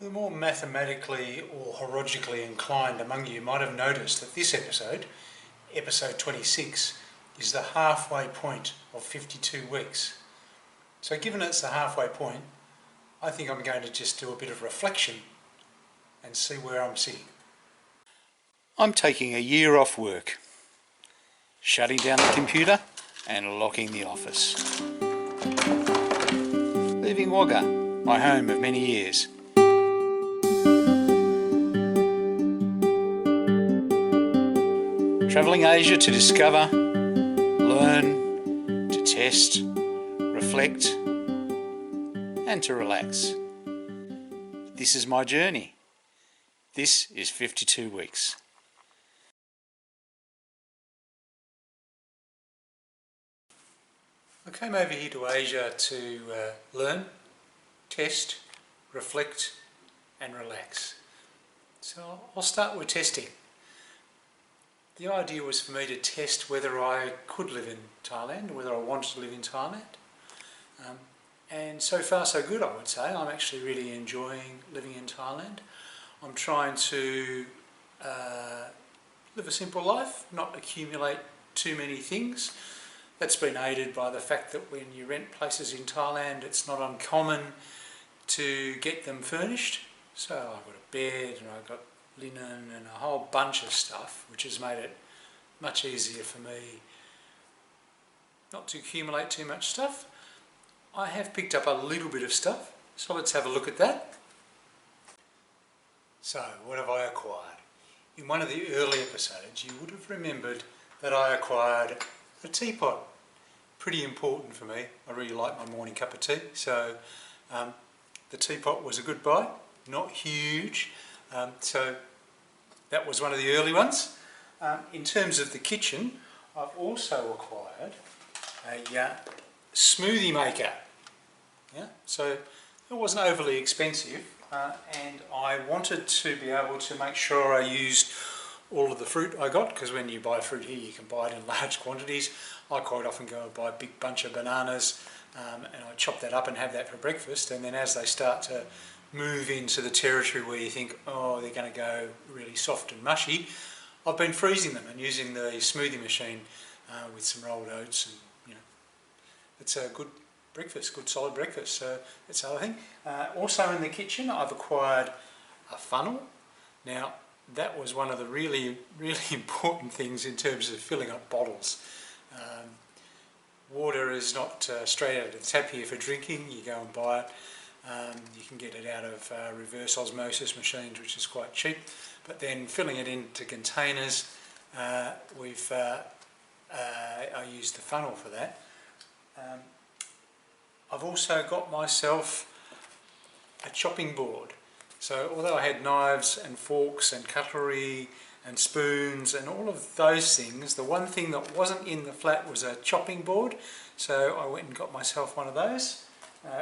The more mathematically or horologically inclined among you might have noticed that this episode, episode 26, is the halfway point of 52 weeks. So given it's the halfway point, I think I'm going to just do a bit of reflection and see where I'm sitting. I'm taking a year off work, shutting down the computer and locking the office. Leaving Wagga, my home of many years. Travelling Asia to discover, learn, to test, reflect and to relax. This is my journey. This is 52 weeks. I came over here to Asia to learn, test, reflect and relax. So I'll start with testing. The idea was for me to test whether I could live in Thailand, whether I wanted to live in Thailand. And so far so good, I would say. I'm actually really enjoying living in Thailand. I'm trying to live a simple life, not accumulate too many things. That's been aided by the fact that when you rent places in Thailand, it's not uncommon to get them furnished. So I've got a bed and I've got linen and a whole bunch of stuff, which has made it much easier for me not to accumulate too much stuff. I have picked up a little bit of stuff, so let's have a look at that. So, what have I acquired? In one of the early episodes, you would have remembered that I acquired a teapot. Pretty important for me. I really like my morning cup of tea, so the teapot was a good buy. Not huge, so that was one of the early ones. In terms of the kitchen, I've also acquired a smoothie maker. Yeah, so it wasn't overly expensive, and I wanted to be able to make sure I used all of the fruit I got, because when you buy fruit here you can buy it in large quantities. I quite often go and buy a big bunch of bananas and I chop that up and have that for breakfast, and then as they start to move into the territory where you think, oh, they're going to go really soft and mushy, I've been freezing them and using the smoothie machine with some rolled oats, and it's a good breakfast, good solid breakfast. So that's the other thing. Also in the kitchen I've acquired a funnel. Now that was one of the really important things in terms of filling up bottles. Water is not straight out of the tap here for drinking. You go and buy it. You can get it out of reverse osmosis machines, which is quite cheap. But then filling it into containers, I use the funnel for that. I've also got myself a chopping board. So although I had knives and forks and cutlery and spoons and all of those things, the one thing that wasn't in the flat was a chopping board. So I went and got myself one of those.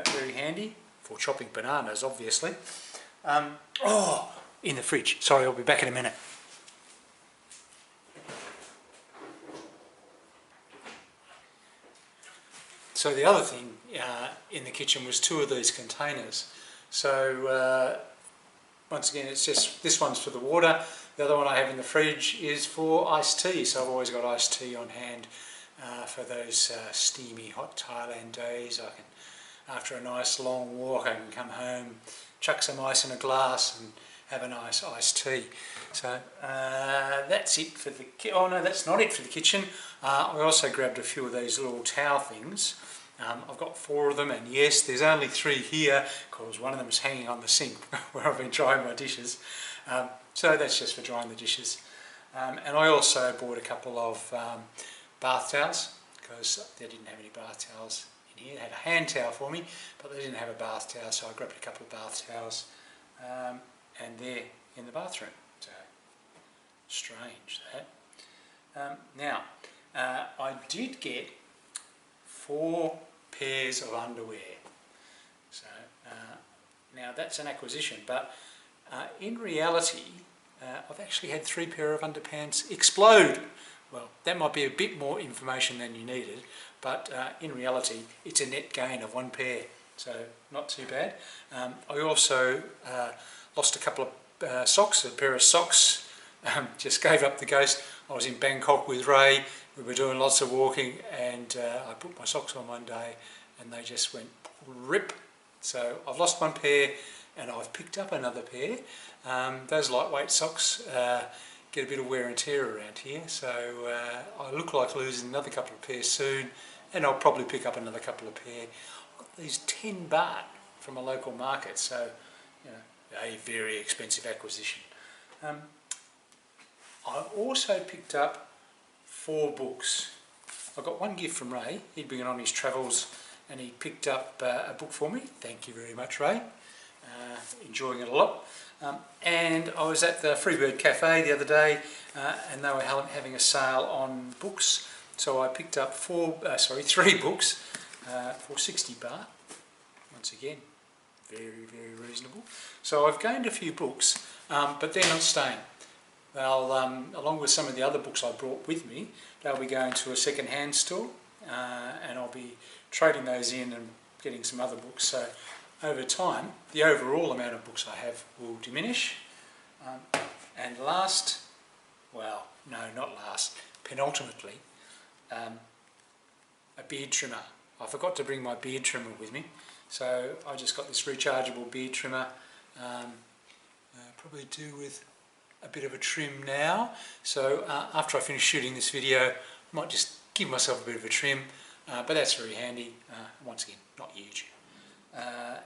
Very handy for chopping bananas, obviously. In the fridge. Sorry, I'll be back in a minute. So the other thing in the kitchen was two of these containers. So once again, it's just, this one's for the water. The other one I have in the fridge is for iced tea. So I've always got iced tea on hand for those steamy, hot Thailand days. I can, after a nice long walk, I can come home, chuck some ice in a glass and have a nice iced tea. So that's it for the kitchen. Oh no, that's not it for the kitchen. I also grabbed a few of these little towel things. I've got 4 of them, and yes, there's only 3 here because one of them is hanging on the sink where I've been drying my dishes. So that's just for drying the dishes. And I also bought a couple of bath towels because they didn't have any bath towels in here. They had a hand towel for me, but they didn't have a bath towel, so I grabbed a couple of bath towels. And they're in the bathroom. So strange that. Now, I did get 4 pairs of underwear. So now that's an acquisition, but in reality, I've actually had 3 pair of underpants explode. Well, that might be a bit more information than you needed, but in reality, it's a net gain of 1 pair. so not too bad. I also lost a couple of socks, a pair of socks, just gave up the ghost. I was in Bangkok with Ray, we were doing lots of walking, and I put my socks on one day and they just went rip. So I've lost one pair and I've picked up another pair. Those lightweight socks get a bit of wear and tear around here, so I look like losing another couple of pairs soon, and I'll probably pick up another couple of pair. I've got these 10 baht from a local market, so you know, a very expensive acquisition. I also picked up 4 books. I got one gift from Ray. He'd been on his travels and he picked up a book for me. Thank you very much, Ray. Enjoying it a lot. And I was at the Freebird Cafe the other day and they were having a sale on books. So I picked up 3 books for 60 baht. Once again, very, very reasonable. So I've gained a few books, but they're not staying. They'll, along with some of the other books I brought with me, they'll be going to a second-hand store and I'll be trading those in and getting some other books. So over time, the overall amount of books I have will diminish. And last, well, no, not last, penultimately, a beard trimmer. I forgot to bring my beard trimmer with me, so I just got this rechargeable beard trimmer. Probably do with a bit of a trim now, so after I finish shooting this video I might just give myself a bit of a trim, but that's very handy. Once again, not huge.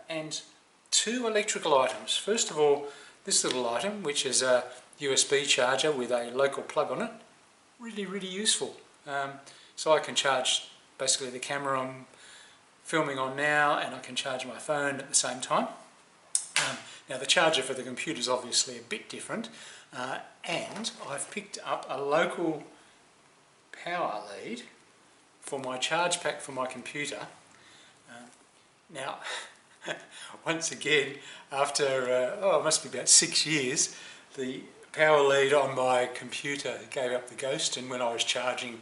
And 2 electrical items. First of all, this little item, which is a USB charger with a local plug on it. Really, really useful. So I can charge basically the camera I'm filming on now, and I can charge my phone at the same time. Now the charger for the computer is obviously a bit different, and I've picked up a local power lead for my charge pack for my computer. Now, once again, after, it must be about 6 years, the power lead on my computer gave up the ghost, and when I was charging,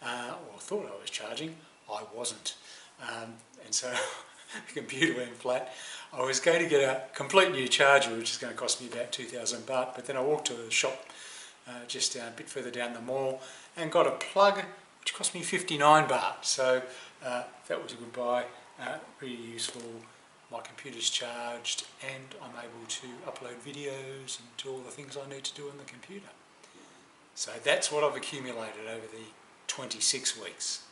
or thought I was charging, I wasn't. And so the computer went flat. I was going to get a complete new charger, which is going to cost me about 2,000 baht, but then I walked to a shop just a bit further down the mall and got a plug which cost me 59 baht. So that was a good buy, really useful. My computer's charged and I'm able to upload videos and do all the things I need to do on the computer. So that's what I've accumulated over the 26 weeks.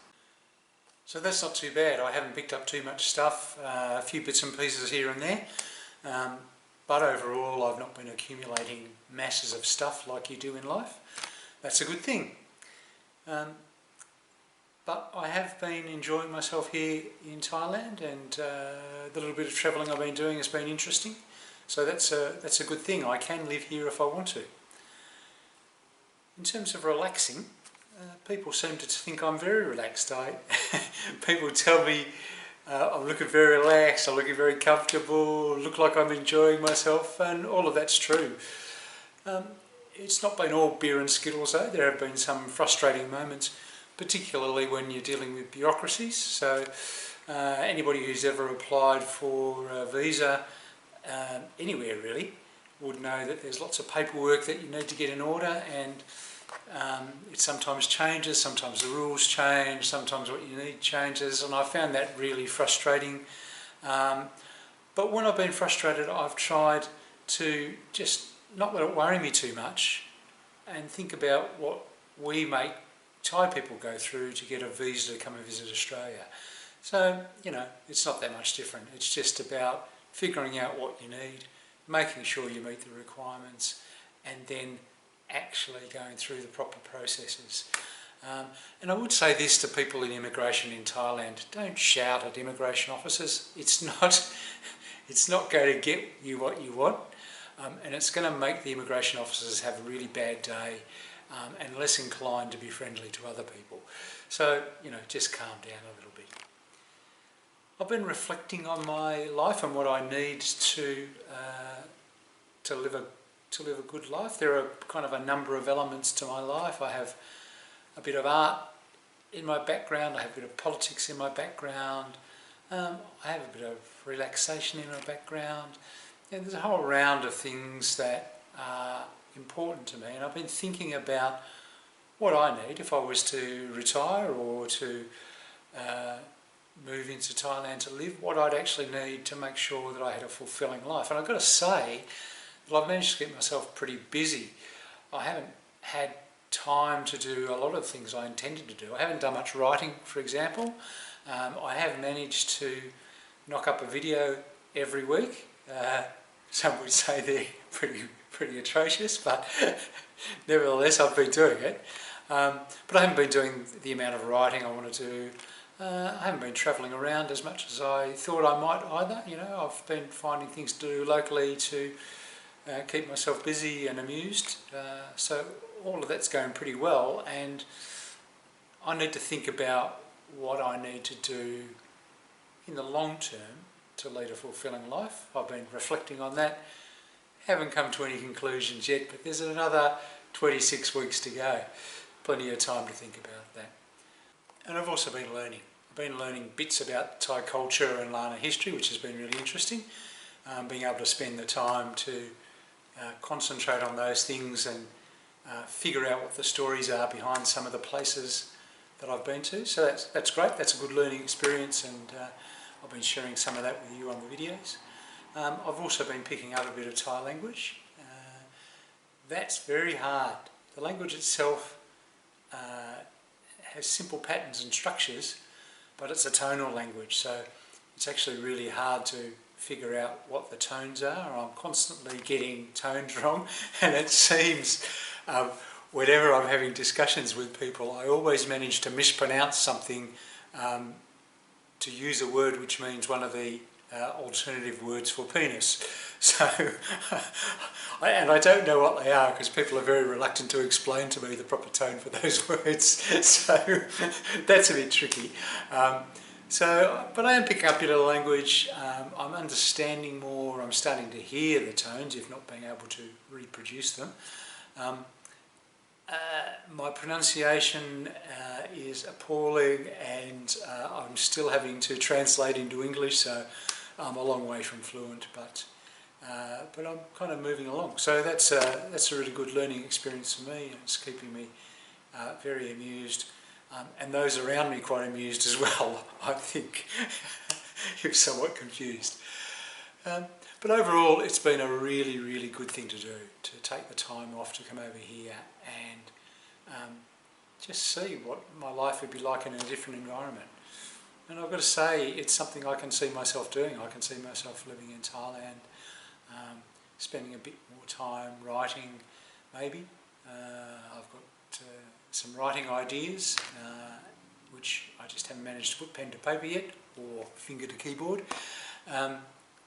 So that's not too bad. I haven't picked up too much stuff, a few bits and pieces here and there, but overall I've not been accumulating masses of stuff like you do in life. That's a good thing. But I have been enjoying myself here in Thailand, and the little bit of travelling I've been doing has been interesting. So that's a good thing. I can live here if I want to. In terms of relaxing, people seem to think I'm very relaxed. People tell me I'm looking very relaxed, I'm looking very comfortable, look like I'm enjoying myself, and all of that's true. It's not been all beer and skittles though. There have been some frustrating moments, particularly when you're dealing with bureaucracies. So anybody who's ever applied for a visa anywhere really would know that there's lots of paperwork that you need to get in order, and it sometimes changes, sometimes the rules change, sometimes what you need changes, and I found that really frustrating. But when I've been frustrated, I've tried to just not let it worry me too much and think about what we make Thai people go through to get a visa to come and visit Australia. So, you know, it's not that much different. It's just about figuring out what you need, making sure you meet the requirements, and then actually going through the proper processes. And I would say this to people in immigration in Thailand: don't shout at immigration officers. It's not going to get you what you want, and it's going to make the immigration officers have a really bad day and less inclined to be friendly to other people. So, you know, just calm down a little bit. I've been reflecting on my life and what I need to live a good life. There are kind of a number of elements to my life. I have a bit of art in my background, I have a bit of politics in my background, I have a bit of relaxation in my background. Yeah, there's a whole round of things that are important to me, and I've been thinking about what I need if I was to retire or to move into Thailand to live, what I'd actually need to make sure that I had a fulfilling life. And I've got to say that I've managed to get myself pretty busy. I haven't had time to do a lot of things I intended to do. I haven't done much writing, for example. I have managed to knock up a video every week. Some would say they're pretty atrocious, but nevertheless I've been doing it. But I haven't been doing the amount of writing I want to do. I haven't been travelling around as much as I thought I might either. You know, I've been finding things to do locally to keep myself busy and amused. So all of that's going pretty well, and I need to think about what I need to do in the long term to lead a fulfilling life. I've been reflecting on that. Haven't come to any conclusions yet, but there's another 26 weeks to go. Plenty of time to think about that. And I've also been learning. I've been learning bits about Thai culture and Lana history, which has been really interesting. Being able to spend the time to concentrate on those things and figure out what the stories are behind some of the places that I've been to. So that's great. That's a good learning experience, and I've been sharing some of that with you on the videos. I've also been picking up a bit of Thai language. That's very hard. The language itself has simple patterns and structures, but it's a tonal language, so it's actually really hard to figure out what the tones are. I'm constantly getting tones wrong, and it seems whenever I'm having discussions with people, I always manage to mispronounce something, to use a word which means one of the alternative words for penis. So, and I don't know what they are because people are very reluctant to explain to me the proper tone for those words. So that's a bit tricky. But I am picking up a bit of the language. I'm understanding more. I'm starting to hear the tones, if not being able to reproduce them. My pronunciation is appalling, and I'm still having to translate into English, so I'm a long way from fluent, but I'm kind of moving along. So that's a really good learning experience for me, and it's keeping me very amused, and those around me quite amused as well, I think, if somewhat confused. But overall, it's been a really, really good thing to do, to take the time off to come over here and just see what my life would be like in a different environment. And I've got to say, it's something I can see myself doing. I can see myself living in Thailand, spending a bit more time writing, maybe. I've got some writing ideas, which I just haven't managed to put pen to paper yet, or finger to keyboard.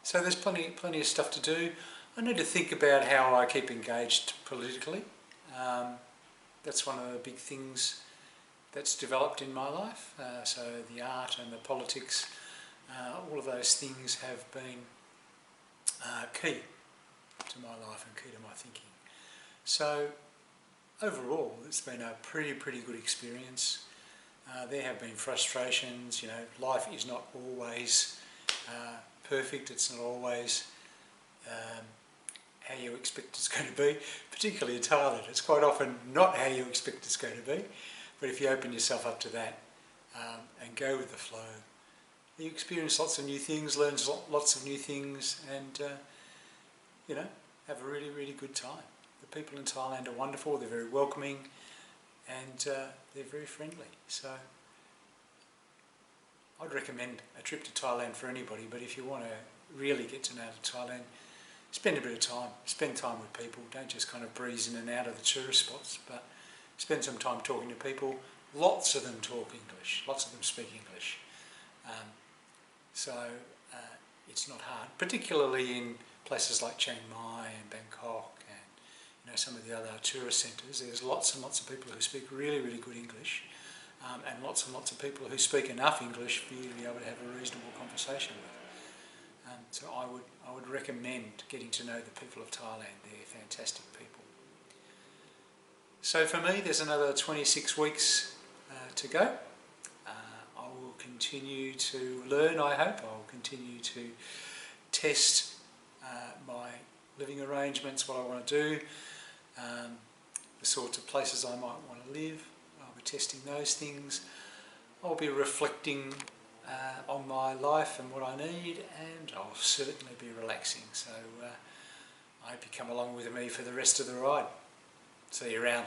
So there's plenty of stuff to do. I need to think about how I keep engaged politically. That's one of the big things that's developed in my life. So the art and the politics, all of those things have been key to my life and key to my thinking. So overall, it's been a pretty good experience. There have been frustrations. You know, life is not always perfect. It's not always how you expect it's going to be, particularly in Thailand. It's quite often not how you expect it's going to be, but if you open yourself up to that and go with the flow, you experience lots of new things, learn lots of new things, and you know, have a really good time. The people in Thailand are wonderful. They're very welcoming, and they're very friendly. So I'd recommend a trip to Thailand for anybody, but if you want to really get to know Thailand, spend a bit of time. Spend time with people. Don't just kind of breeze in and out of the tourist spots, but spend some time talking to people. Lots of them talk English. Lots of them speak English. So it's not hard, particularly in places like Chiang Mai and Bangkok and, you know, some of the other tourist centres. There's lots and lots of people who speak really good English, and lots of people who speak enough English for you to be able to have a reasonable conversation with. So I would recommend getting to know the people of Thailand. They're fantastic people. So for me, there's another 26 weeks to go. I will continue continue to learn, I hope. I'll continue to test my living arrangements, what I want to do, the sorts of places I might want to live. I'll be testing those things. I'll be reflecting on my life and what I need, and I'll certainly be relaxing. So I hope you come along with me for the rest of the ride. See you around.